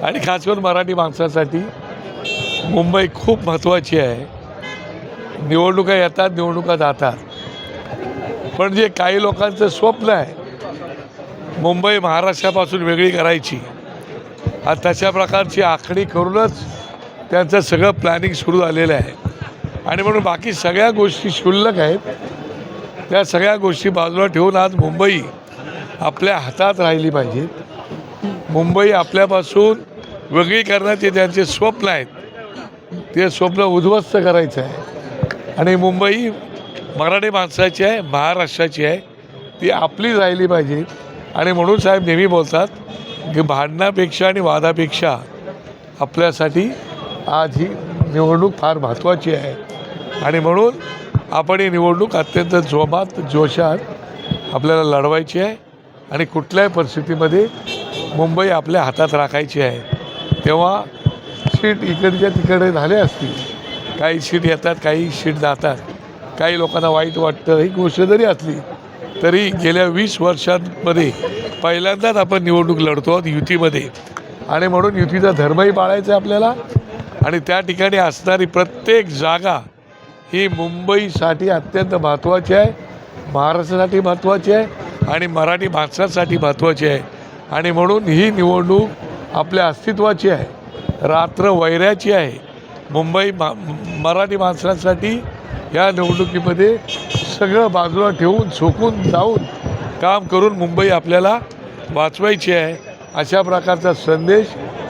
आणि खास करून मराठी माणसासाठी मुंबई खूप महत्त्वाची आहे. निवडणुका येतात, निवडणुका जातात, पण जे काही लोकांचं स्वप्न आहे मुंबई महाराष्ट्रापासून वेगळी करायची, तशा प्रकारची आखणी करूनच त्यांचं सगळं प्लॅनिंग सुरू झालेलं आहे. आणि म्हणून बाकी सगळ्या गोष्टी क्षुल्लक आहेत, त्या सगळ्या गोष्टी बाजूला ठेवून आज मुंबई आपल्या हातात राहिली पाहिजे. मुंबई आपल्यापासून वेगळी करण्याचे त्यांचे स्वप्न आहेत, ते स्वप्न उद्ध्वस्त करायचं आहे. आणि मुंबई मराठी माणसाची आहे, महाराष्ट्राची आहे, ती आपली राहिली पाहिजे. आणि म्हणून साहेब नेहमी बोलतात की भांडणापेक्षा आणि वादापेक्षा आपल्यासाठी आज ही निवडणूक फार महत्त्वाची आहे. आणि म्हणून आपण ही निवडणूक अत्यंत जोमात जोशात आपल्याला लढवायची आहे आणि कुठल्याही परिस्थितीमध्ये मुंबई आपल्या हातात राखायची आहे. तेव्हा सीट इकडच्या तिकडे झाले असतील, काही सीट येतात, काही सीट जातात, काही लोकांना वाईट वाटतं, ही गोष्ट जरी असली तरी गेल्या 20 वर्षांमध्ये पहिल्यांदाच आपण निवडणूक लढतो आहोत युतीमध्ये. आणि म्हणून युतीचा धर्मही पाळायचा आहे आपल्याला. आणि त्या ठिकाणी असणारी प्रत्येक जागा ही मुंबईसाठी अत्यंत महत्त्वाची आहे, महाराष्ट्रासाठी महत्त्वाची आहे आणि मराठी माणसांसाठी महत्त्वाची आहे. आणि म्हणून ही निवडणूक आपल्या अस्तित्वाची आहे, रात्र वैऱ्याची आहे. मुंबई मराठी माणसांसाठी या निवडणुकीमध्ये सगळं बाजूला ठेवून झोकून जाऊन काम करून मुंबई आपल्याला वाचवायची आहे, अशा प्रकारचा संदेश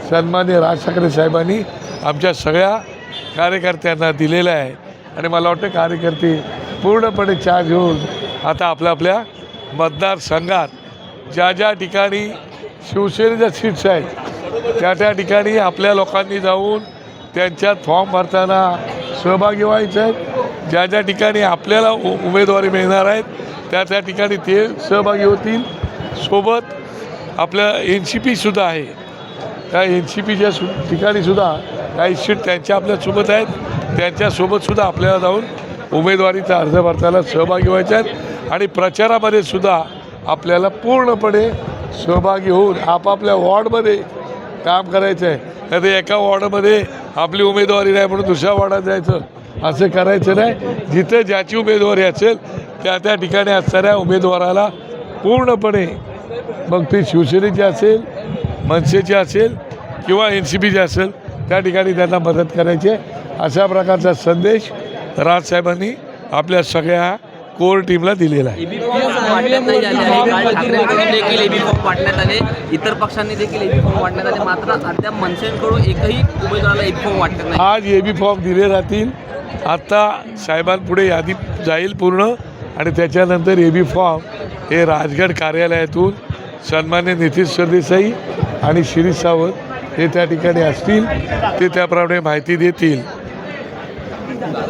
सन्माननीय राज ठाकरे साहेबांनी आमच्या सगळ्या कार्यकर्त्यांना दिलेला आहे. आणि मला वाटतं कार्यकर्ते पूर्णपणे चार्ज घेऊन आता आपल्या मतदारसंघात ज्या ज्या ठिकाणी शिवसेनेच्या सीट्स आहेत त्या ठिकाणी आपल्या लोकांनी जाऊन त्यांच्यात फॉर्म भरताना सहभागी व्हायचं आहे. ज्या ज्या ठिकाणी आपल्याला उमेदवारी मिळणार आहेत त्या ठिकाणी ते सहभागी होतील. सोबत आपल्या NCP सुद्धा आहे, त्या NCPच्या ठिकाणीसुद्धा काही सीट त्यांच्या आपल्यासोबत आहेत, त्यांच्यासोबतसुद्धा आपल्याला जाऊन उमेदवारीचा अर्ज भरताना सहभागी व्हायचे आहेत. आणि प्रचारामध्ये सुद्धा आपल्याला पूर्णपणे सहभागी होऊन आपापल्या वॉर्डमध्ये काम करायचं आहे. तर एका वॉर्डमध्ये आपली उमेदवारी नाही म्हणून दुसऱ्या वॉर्डात जायचं असं करायचं नाही. जिथे ज्याची उमेदवारी असेल त्या ठिकाणी असणाऱ्या उमेदवाराला पूर्णपणे, मग ती शिवसेनेची असेल, मनसेची असेल किंवा NCPची असेल, त्या ठिकाणी त्यांना मदत करायची आहे. अशा प्रकारचा संदेश राजसाहेबांनी आपल्या सगळ्या कोर टीमला दिलेला आहे. वाटण्यात आले, इतर पक्षांनी देखील एबी फॉर्म वाटण्यात आले, मात्र अद्याप मनसेकडून एकही उमेदवाराला एबी फॉर्म वाटत नाही. आज एबी फॉर्म दिले जातील. आता साहेबांपुढे यादी जाईल पूर्ण आणि त्याच्यानंतर एबी फॉर्म हे राजगड कार्यालयातून सन्मान्य नितीश सरदेसाई आणि शिरीष सावंत हे त्या ठिकाणी असतील, ते त्याप्रमाणे माहिती देतील.